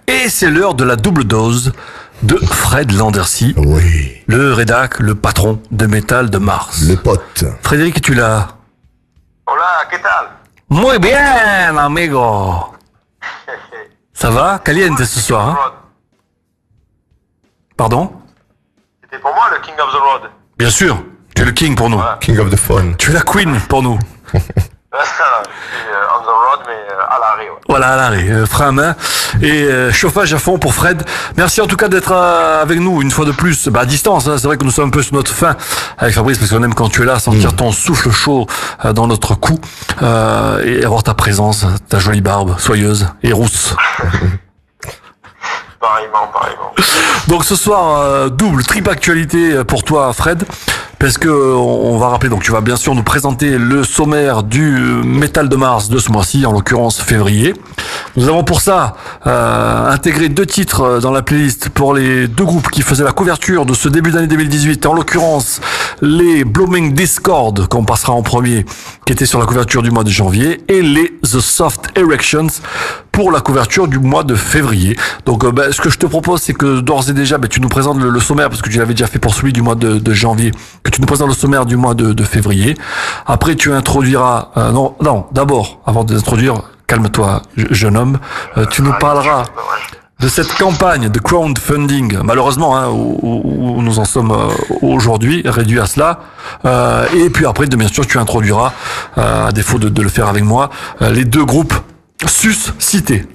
Et c'est l'heure de la double dose de Fred Landercy, Oui, le rédac, le patron de Métal de Mars. le pote. Frédéric, es-tu là? Hola, ¿qué tal? Muy bien, amigo. Ça va? Caliente ce soir, hein? Pardon? C'était pour moi le King of the Road. Bien sûr, tu es le king pour nous. Voilà. King of the Fun. Tu es la queen pour nous. On the road, mais à l'arrêt, ouais. Voilà, à l'arrêt, frein à main et chauffage à fond pour Fred. Merci en tout cas d'être avec nous une fois de plus, à distance. Hein. C'est vrai que nous sommes un peu sur notre fin avec Fabrice parce qu'on aime quand tu es là, sentir ton souffle chaud dans notre cou et avoir ta présence, ta jolie barbe soyeuse et rousse. Pareillement. Donc ce soir, double, triple actualité pour toi, Fred. Parce que on va rappeler, donc tu vas bien sûr nous présenter le sommaire du Métal de Mars de ce mois-ci, en l'occurrence février. Nous avons pour ça intégré 2 titres dans la playlist pour les 2 groupes qui faisaient la couverture de ce début d'année 2018. En l'occurrence, les Blooming Discord, qu'on passera en premier, qui étaient sur la couverture du mois de janvier, et les The Soft Erections pour la couverture du mois de février. Donc ce que je te propose, c'est que d'ores et déjà, tu nous présentes le sommaire, parce que tu l'avais déjà fait pour celui du mois de janvier, que tu nous présentes le sommaire du mois de février. Après, tu introduiras... d'abord, avant de l'introduire, calme-toi, jeune homme, tu nous parleras de cette campagne de crowdfunding, malheureusement, hein, où nous en sommes aujourd'hui, réduit à cela. Et puis après, bien sûr, tu introduiras, à défaut de le faire avec moi, les 2 groupes suscités.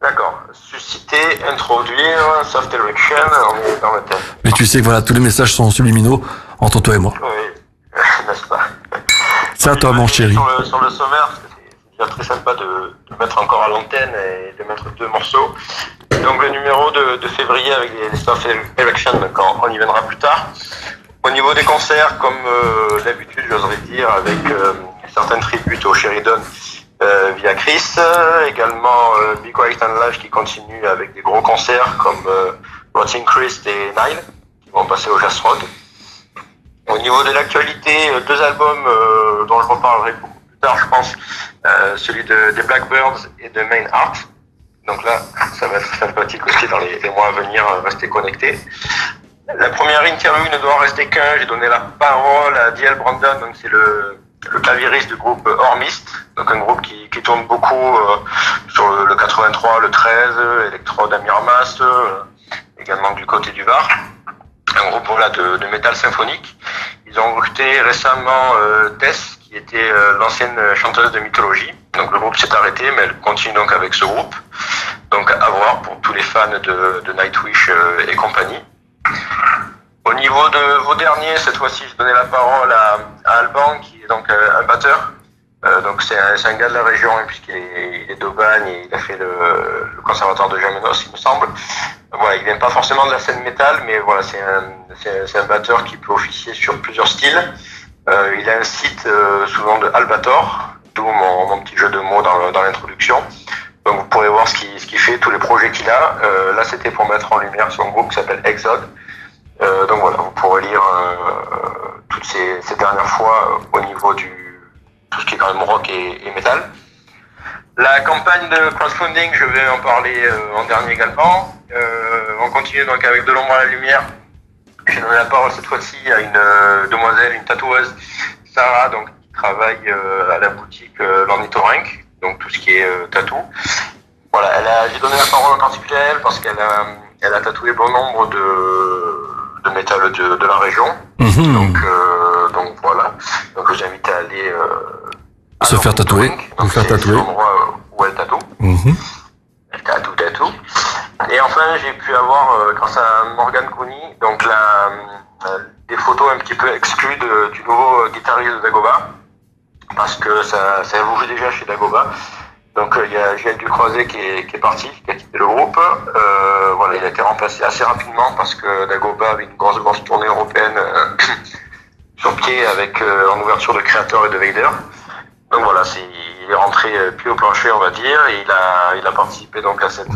D'accord. Susciter, introduire, soft erection, on est dans le thème. Mais tu sais que voilà, tous les messages sont subliminaux entre toi et moi. Oui, n'est-ce pas? C'est à toi, mon chéri. Sur le sommaire, parce que c'est déjà très sympa de mettre encore à l'antenne et de mettre 2 morceaux. Donc le numéro de février avec les soft erection, on y viendra plus tard. Au niveau des concerts, comme d'habitude, j'oserais dire, avec certaines tributes au Sheridan via Chris, également Be Quiet and Live qui continue avec des gros concerts comme Rotting Christ et Nile qui vont passer au Jazz Road. Au niveau de l'actualité, 2 albums dont je reparlerai beaucoup plus tard, je pense, celui des Blackbirds et de Main Art. Donc là, ça va être sympathique aussi dans les mois à venir, rester connectés. La première interview ne doit en rester qu'un. J'ai donné la parole à D.L. Brandon, donc c'est le clavieriste du groupe Hormist, donc un groupe qui tourne beaucoup sur le 83, le 13, Electrode à Miramas, également du côté du Var. Un groupe de métal symphonique. Ils ont recruté récemment Tess, qui était l'ancienne chanteuse de Mythologie. Donc le groupe s'est arrêté, mais elle continue donc avec ce groupe. Donc à voir pour tous les fans de Nightwish et compagnie. Au niveau de vos derniers, cette fois-ci, je donnais la parole à Alban, qui est donc un batteur. Donc c'est un gars de la région, hein, puisqu'il est d'Aubagne et il a fait le conservatoire de Jamenos, il me semble. Voilà, il vient pas forcément de la scène métal, mais voilà, c'est un batteur qui peut officier sur plusieurs styles. Il a un site sous le nom de Albator, d'où mon petit jeu de mots dans l'introduction. Donc vous pourrez voir ce qu'il fait, tous les projets qu'il a. Là, c'était pour mettre en lumière son groupe qui s'appelle Exode. Donc voilà, vous pourrez lire toutes ces dernières fois au niveau tout ce qui est quand même rock et métal. La campagne de crowdfunding, je vais en parler en dernier également. On continue donc avec De l'ombre à la lumière. J'ai donné la parole cette fois-ci à une demoiselle, une tatoueuse, Sarah, donc qui travaille à la boutique L'Ornithorynque, donc tout ce qui est tatou. Voilà, j'ai donné la parole en particulier à elle parce qu'elle a tatoué bon nombre de métal de la région. Mmh. Donc voilà. Donc je vous invite à aller se faire tatouer. C'est l'endroit où elle tatoue. Mmh. Elle tatoue. Et enfin, j'ai pu avoir, grâce à Morgan Cooney, donc des photos un petit peu exclues du nouveau guitariste de Dagoba, parce que ça évolue déjà chez Dagoba. Donc il y a Gilles Ducroiset qui est parti, qui a quitté le groupe. Voilà, il a été remplacé assez rapidement parce que Dagoba avait une grosse tournée européenne sur pied avec en ouverture de Creator et de Vader. Donc voilà, il est rentré pied au plancher, on va dire, et il a participé donc à cette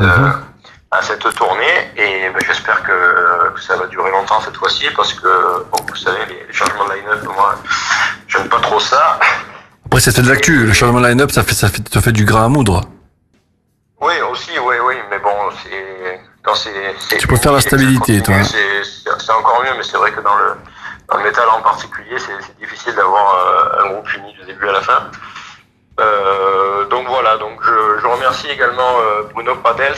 tournée, et j'espère que ça va durer longtemps cette fois-ci, parce que bon, vous savez, les changements de line-up, moi, j'aime pas trop ça. Après, c'est de l'actu, le changement de line-up, ça fait du grain à moudre. Oui, aussi, oui. mais bon, tu préfères la stabilité, toi. C'est encore mieux, mais c'est vrai que dans le métal en particulier, c'est difficile d'avoir un groupe uni du début à la fin. Donc voilà, donc je remercie également Bruno Pradels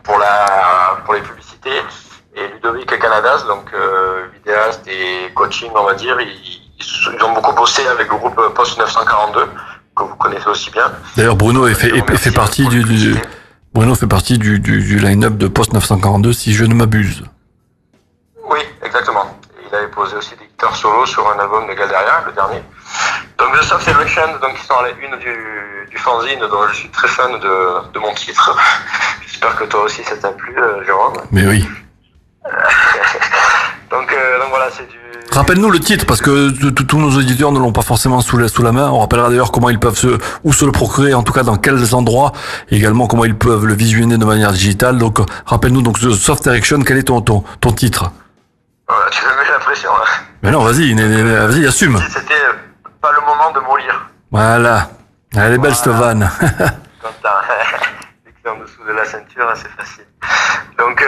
pour les publicités et Ludovic Canadas, donc vidéaste et coaching, on va dire. Ils ont beaucoup bossé avec le groupe Post 942 que vous connaissez aussi bien. D'ailleurs, Bruno fait partie du line-up de Post 942, si je ne m'abuse. Oui, exactement. Il avait posé aussi des guitares solo sur un album de Galderia, le dernier. Donc The Soft Erection, donc ils sont à la une du fanzine, dont je suis très fan de mon titre. J'espère que toi aussi ça t'a plu, Jérôme. Mais oui. donc voilà, c'est du... Rappelle-nous le titre, parce que tous nos auditeurs ne l'ont pas forcément sous la main. On rappellera d'ailleurs comment ils peuvent se le procurer, en tout cas dans quels endroits, et également comment ils peuvent le visionner de manière digitale. Donc rappelle-nous donc The Soft Erection, quel est ton titre? Voilà, tu me mets la pression là. Mais non, vas-y, assume. C'était pas le moment de mollir. Voilà. Elle est belle cette vanne. Comme ça. Dès que c'est en dessous de la ceinture, c'est facile. Donc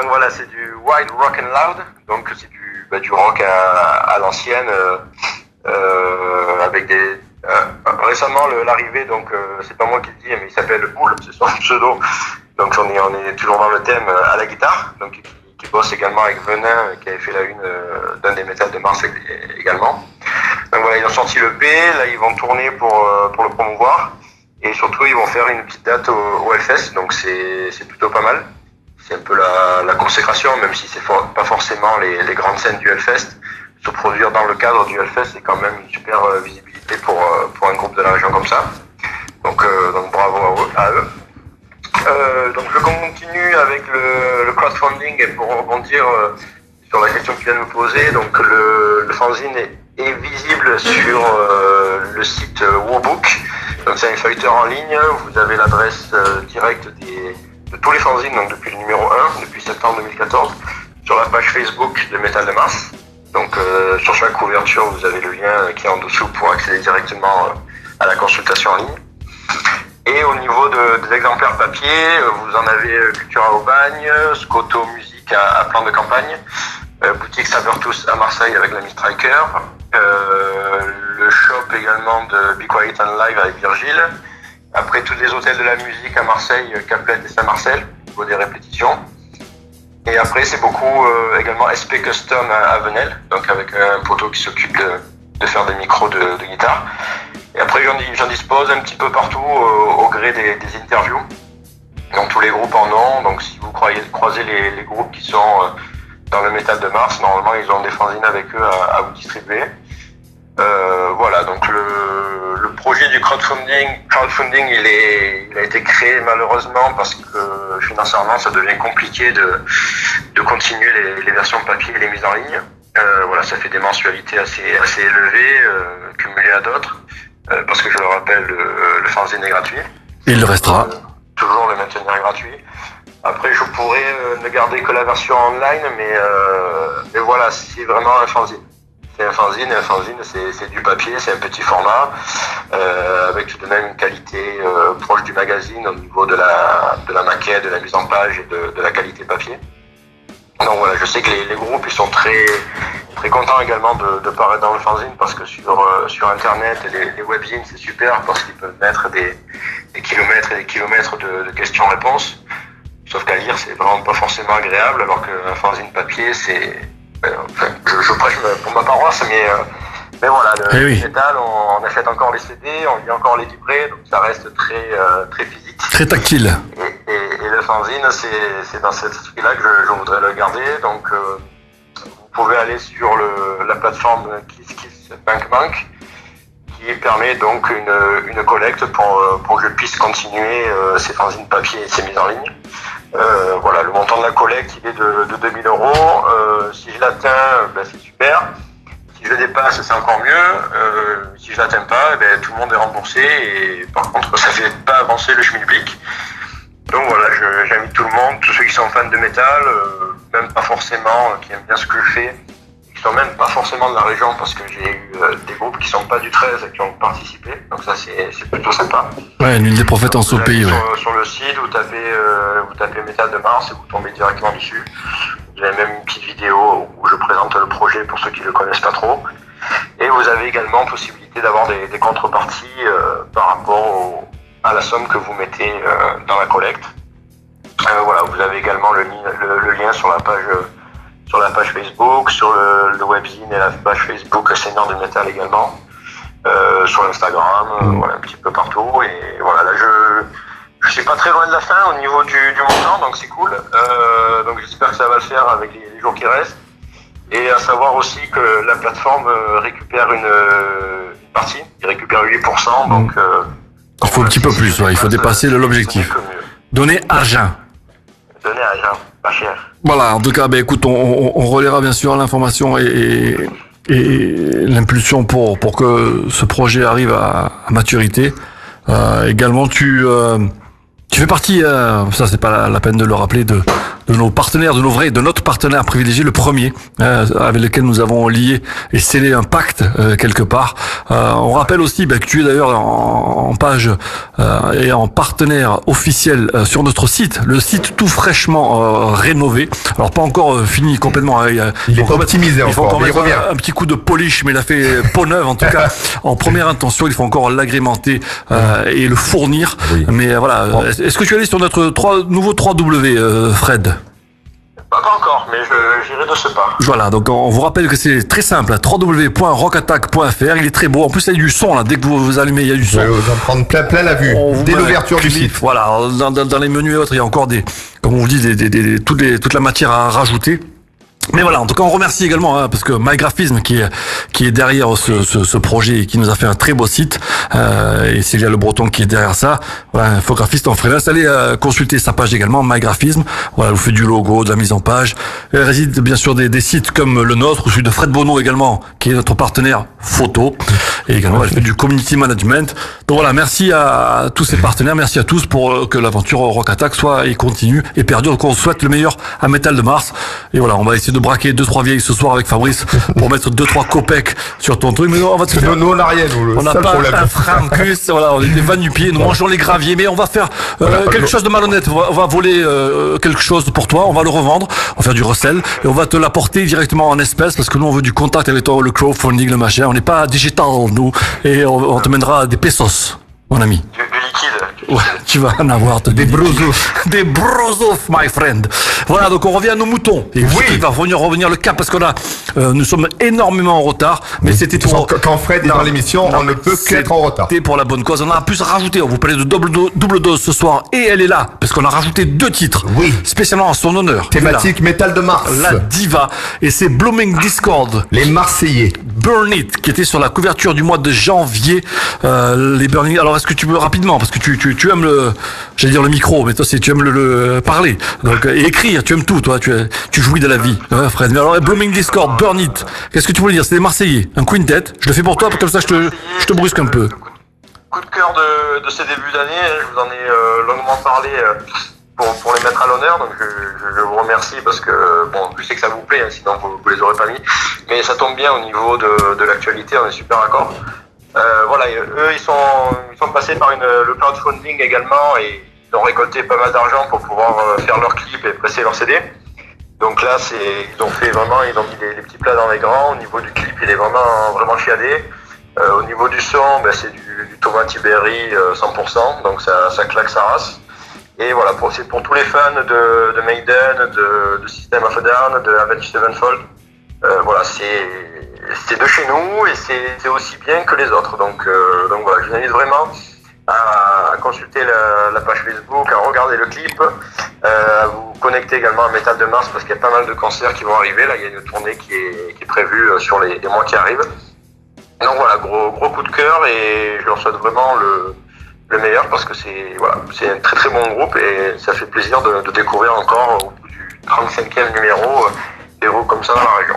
voilà, c'est du Wild Rock and Loud. Donc c'est du rock à l'ancienne, avec des... récemment, l'arrivée, donc c'est pas moi qui le dis, mais il s'appelle Boule, c'est son pseudo. Donc on est toujours dans le thème à la guitare. Donc qui bosse également avec Venin, qui avait fait la une d'un des métals de Mars également. Donc voilà, ils ont sorti le P, là ils vont tourner pour le promouvoir, et surtout ils vont faire une petite date au Hellfest, donc c'est plutôt pas mal. C'est un peu la consécration, même si c'est pas forcément les grandes scènes du Hellfest. Se produire dans le cadre du Hellfest, c'est quand même une super visibilité pour un groupe de la région comme ça. Donc bravo à eux. Donc je continue avec le crowdfunding, et pour rebondir sur la question que tu viens de me poser, donc le fanzine est visible sur le site Wobook. Donc c'est un feuilleteur en ligne, vous avez l'adresse directe de tous les fanzines, donc depuis le numéro 1, depuis septembre 2014, sur la page Facebook de Métal de Mars. Donc sur chaque couverture, vous avez le lien qui est en dessous pour accéder directement à la consultation en ligne. Et au niveau des exemplaires papier, vous en avez Cultura au Bagne, Scoto Musique à Plan de Campagne, Boutique Sabertus à Marseille avec l'ami Striker, le shop également de Be Quiet and Live avec Virgile. Après, tous les hôtels de la musique à Marseille, Caplet et Saint-Marcel, au niveau des répétitions. Et après, c'est beaucoup également SP Custom à Venelle, donc avec un poteau qui s'occupe de faire des micros de guitare. Et après, j'en dispose un petit peu partout au gré des interviews. Donc tous les groupes en ont, donc si vous croisez les groupes qui sont dans le métal de Mars, normalement ils ont des fanzines avec eux à vous distribuer. Voilà, donc le projet du crowdfunding il a été créé malheureusement parce que financièrement ça devient compliqué de continuer les versions papier et les mises en ligne. Voilà, ça fait des mensualités assez élevées, cumulées à d'autres, parce que je le rappelle, le fanzine est gratuit. Il le restera. Toujours le maintenir gratuit. Après, je pourrais ne garder que la version online, mais voilà, c'est vraiment un fanzine. C'est un fanzine, et un fanzine, c'est du papier, c'est un petit format, avec tout de même une qualité proche du magazine au niveau de la maquette, de la mise en page et de la qualité papier. Donc voilà, je sais que les groupes ils sont très très contents également de paraître dans le fanzine, parce que sur internet les webzines c'est super parce qu'ils peuvent mettre des kilomètres et des kilomètres de questions-réponses. Sauf qu'à lire c'est vraiment pas forcément agréable, alors qu'un fanzine papier c'est je prêche pour ma paroisse, mais voilà, le métal, on achète encore les CD, on lit encore les livrets, donc ça reste très physique. Très tactile. Et le fanzine, c'est dans cet esprit-là que je voudrais le garder. Donc, vous pouvez aller sur la plateforme KissKissBankBank, qui permet donc une collecte pour que je puisse continuer ces fanzines papier et ces mises en ligne. Voilà, le montant de la collecte, il est de 2000 €. Si je l'atteins, c'est super. Si je le dépasse, c'est encore mieux. Si je l'atteins pas, tout le monde est remboursé, et par contre, ça fait pas avancer le schmilblick. Donc voilà, j'invite tout le monde, tous ceux qui sont fans de métal, même pas forcément, qui aiment bien ce que je fais, qui sont même pas forcément de la région, parce que j'ai eu des groupes qui sont pas du 13 et qui ont participé, donc ça c'est plutôt sympa. Ouais, l'une des prophétes en ce pays. Ouais. Sur le site, vous tapez Métal de Mars et vous tombez directement dessus. Vous avez même une petite vidéo où je présente le projet pour ceux qui le connaissent pas trop. Et vous avez également possibilité d'avoir des contreparties par rapport à la somme que vous mettez dans la collecte. Voilà, vous avez également le lien sur la page Facebook, sur le webzine et la page Facebook Seigneur de Métal également, sur Instagram, voilà, un petit peu partout. Et voilà, là je suis pas très loin de la fin au niveau du montant, donc c'est cool. Donc j'espère que ça va le faire avec les jours qui restent. Et à savoir aussi que la plateforme récupère une partie, il récupère 8%, donc... il faut un petit peu plus, ouais, il faut dépasser l'objectif. Donner argent. Donner argent, pas cher. Voilà, en tout cas, écoute, on relaiera bien sûr l'information et l'impulsion pour que ce projet arrive à maturité. Également, tu fais partie, ça c'est pas la peine de le rappeler, de nos partenaires, de notre partenaire privilégié, le premier, avec lequel nous avons lié et scellé un pacte quelque part. On rappelle aussi que tu es d'ailleurs en page et en partenaire officiel sur notre site, le site tout fraîchement rénové. Alors pas encore fini complètement. Il est optimisé il faut encore, encore mettre un petit coup de polish, mais il a fait peau neuve en tout cas. En première intention, il faut encore l'agrémenter et le fournir. Oui. Mais voilà. Bon. Est-ce que tu es allé sur notre nouveau 3W, Fred? Pas encore, mais j'irai de ce pas. Voilà, donc on vous rappelle que c'est très simple, www.rockattack.fr, il est très beau, en plus il y a du son là, dès que vous allumez il y a du son. Vous en prendre plein la vue, dès l'ouverture du site. Voilà, dans les menus et autres, il y a encore comme on vous dit, toute la matière à rajouter. Mais voilà, en tout cas, on remercie également parce que MyGraphisme qui est derrière ce projet et qui nous a fait un très beau site, et Célia Le Breton qui est derrière ça. Voilà, infographiste en freelance. Allez consulter sa page également, MyGraphisme. Voilà, vous faites du logo, de la mise en page. Elle réside bien sûr des sites comme le nôtre, ou celui de Fred Bonneau également, qui est notre partenaire photo. Et également, elle fait du community management. Donc voilà, merci à tous ces partenaires, merci à tous pour que l'aventure Rock Attack soit et continue et perdure. Donc on souhaite le meilleur à Métal de Mars. Et voilà, on va essayer de braquer 2-3 vieilles ce soir avec Fabrice pour mettre 2-3 copecs sur ton truc. Mais on va te faire... Nous on n'a rien, on n'a pas un francus, voilà, on est des va-nu-pieds, nous mangeons les graviers, mais on va faire quelque chose de malhonnête. On va voler quelque chose pour toi, on va le revendre, on va faire du resell et on va te l'apporter directement en espèces parce que nous on veut du contact avec toi, le crowdfunding, le machin. On n'est pas digital nous et on te mènera des pesos, mon ami. Du liquide. Ouais, tu vas en avoir des brozos. Des brozos, my friend. Voilà, donc on revient à nos moutons. Et oui, il va revenir le cap parce qu'on a, nous sommes énormément en retard. Mais c'était pour... Quand Fred est dans l'émission, on ne peut qu'être en retard. C'était pour la bonne cause. On a plus rajouté. On vous parlait de double dose ce soir. Et elle est là. Parce qu'on a rajouté 2 titres. Oui. Spécialement en son honneur. Thématique Métal de Mars. La diva. Et c'est Blooming Discord. Les Marseillais. Burn It, qui était sur la couverture du mois de janvier. Les Burning. Alors, est-ce que tu peux rapidement, parce que tu aimes le micro, mais toi, tu aimes le parler. Donc, et écrire, tu aimes tout, toi. Tu jouis de la vie, hein, Fred. Mais alors, Blooming Discord, Burn It. Qu'est-ce que tu voulais dire? C'est des Marseillais. Un quintet. Je le fais pour toi, comme ça, je te brusque un peu. Coup de cœur de ces débuts d'année. Je vous en ai longuement parlé pour les mettre à l'honneur. Donc, je vous remercie parce que, bon, je sais que ça vous plaît, hein, sinon vous les aurez pas mis. Mais ça tombe bien au niveau de l'actualité. On est super d'accord. Voilà, eux, ils sont passés par le crowdfunding également et ils ont récolté pas mal d'argent pour pouvoir faire leurs clips et presser leurs CD. Donc là, ils ont mis les petits plats dans les grands. Au niveau du clip, il est vraiment chiadé. Au niveau du son, c'est du Thomas Tiberi 100%, donc ça claque sa race. Et voilà, c'est pour tous les fans de Maiden, de System of a Down, de Avenged Sevenfold. Voilà, c'est de chez nous et c'est aussi bien que les autres. Donc voilà, je vous invite vraiment à consulter la page Facebook, à regarder le clip, à vous connecter également à Métal de Mars parce qu'il y a pas mal de concerts qui vont arriver. Là, il y a une tournée qui est prévue sur les mois qui arrivent. Donc voilà, gros coup de cœur et je leur souhaite vraiment le meilleur parce que c'est un très très bon groupe et ça fait plaisir de découvrir encore au bout du 35e numéro des groupes comme ça dans la région.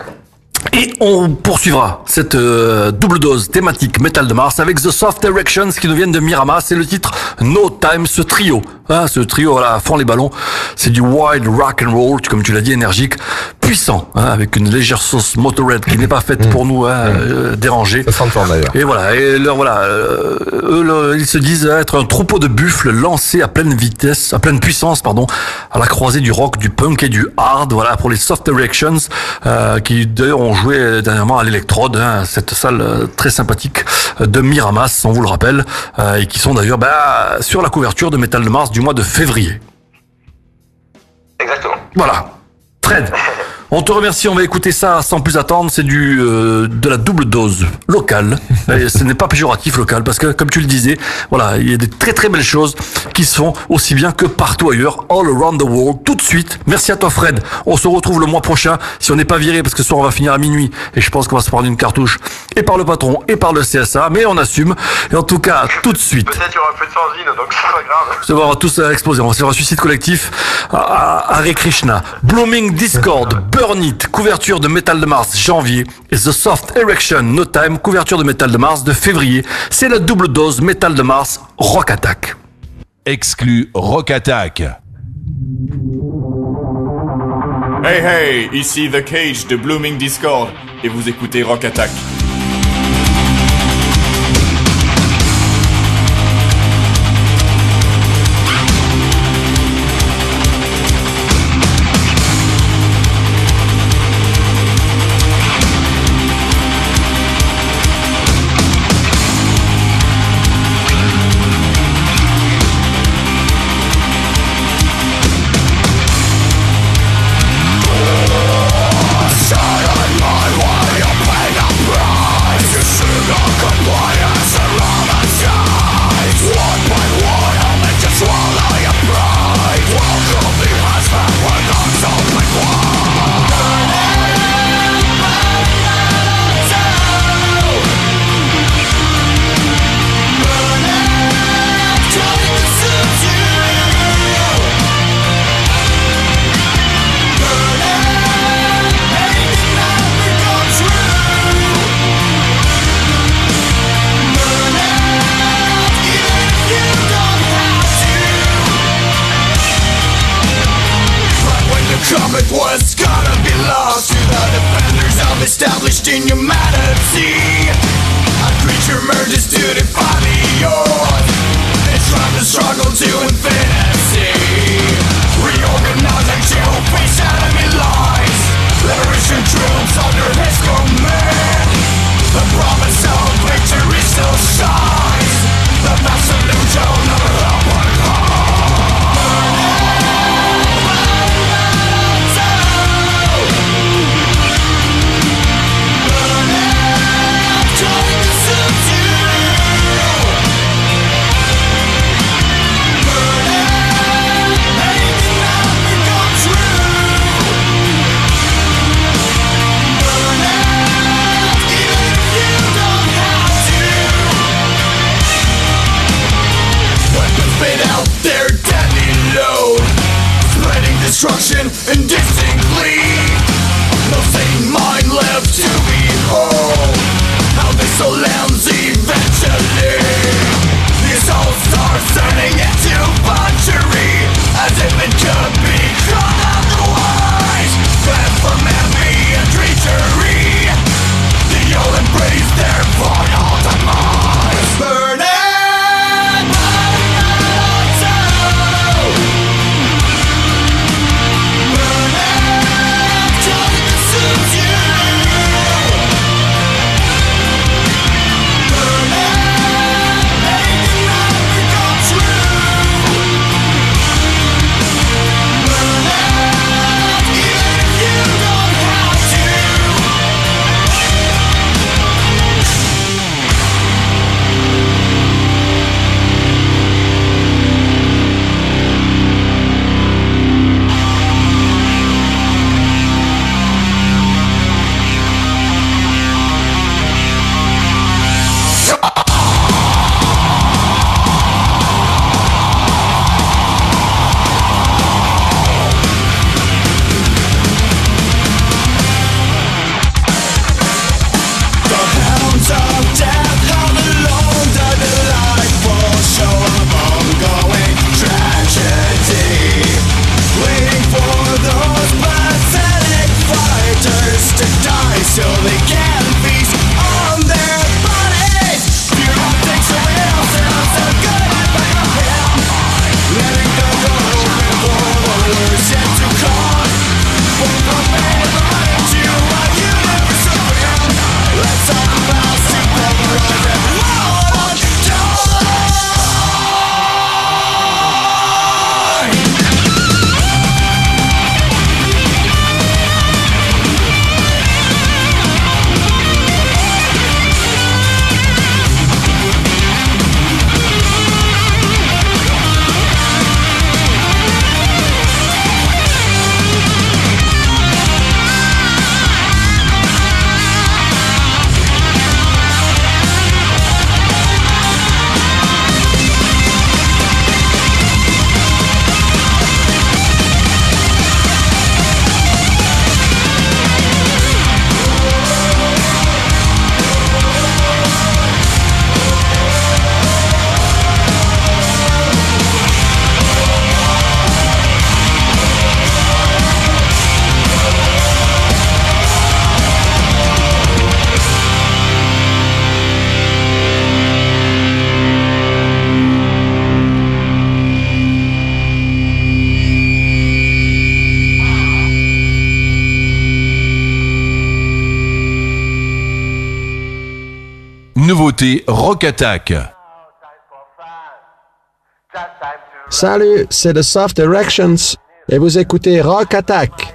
Et on poursuivra cette double dose thématique Métal de Mars avec The Soft Directions qui nous viennent de Miramar. C'est le titre No Time, ce trio, voilà, à fond les ballons. C'est du wild rock and roll, comme tu l'as dit, énergique. puissant, hein, avec une légère sauce Motorhead qui n'est pas faite pour nous déranger. Ça s'entend d'ailleurs. Et voilà, eux, ils se disent être un troupeau de buffles lancés à pleine vitesse, à pleine puissance, à la croisée du rock, du punk et du hard. Voilà, pour les Soft Erections, qui d'ailleurs ont joué dernièrement à l'Electrode, hein, cette salle très sympathique de Miramas, on vous le rappelle, et qui sont d'ailleurs sur la couverture de Métal de Mars du mois de février. Exactement. Voilà. Fred, on te remercie, on va écouter ça sans plus attendre, c'est de la double dose locale, et ce n'est pas péjoratif local, parce que comme tu le disais, voilà, il y a des très très belles choses qui se font aussi bien que partout ailleurs, all around the world, tout de suite. Merci à toi Fred, on se retrouve le mois prochain, si on n'est pas viré, parce que ce soir on va finir à minuit, et je pense qu'on va se prendre une cartouche, et par le patron, et par le CSA, mais on assume, et en tout cas, tout de suite. Peut-être qu'il y aura un peu de fanzine, donc c'est pas grave. On va tous exploser, on va faire un suicide collectif à Hare Krishna. Blooming Discord, Burn It, couverture de Métal de Mars janvier, et The Soft Erection No Time, couverture de Métal de Mars de février. C'est la double dose Métal de Mars Rock Attack. Exclu Rock Attack. Hey hey, ici The Cage de Blooming Discord, et vous écoutez Rock Attack. Established in humanity, a creature merges to define the earth. It's trying to struggle to infinity. Reorganizing to face enemy lines. Liberation troops under his command. The promise of victory still shines. The massive illusion of a helper call. Destruction indistinctly. No sane mind left to behold how this all ends eventually. The assault starts turning into butchery, as if it could be caught otherwise. Fled from envy and treachery, the old embrace their final demise. Burning! You Votez Rock Attack. Salut, c'est The Soft Directions et vous écoutez Rock Attack.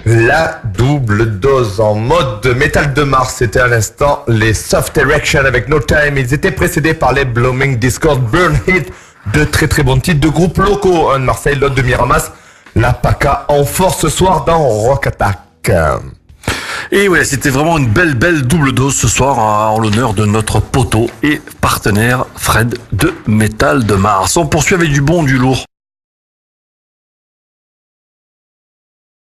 La double dose en mode métal de Mars, c'était à l'instant les Soft Erection avec No Time. Ils étaient précédés par les Blooming Discord Burn Hit, deux très très bons titres de groupes locaux, un de Marseille, l'autre de Miramas. La PACA en force ce soir dans Rock Attack. Et ouais, c'était vraiment une belle double dose ce soir en l'honneur de notre poteau et partenaire Fred de Métal de Mars. On poursuit avec du bon, du lourd.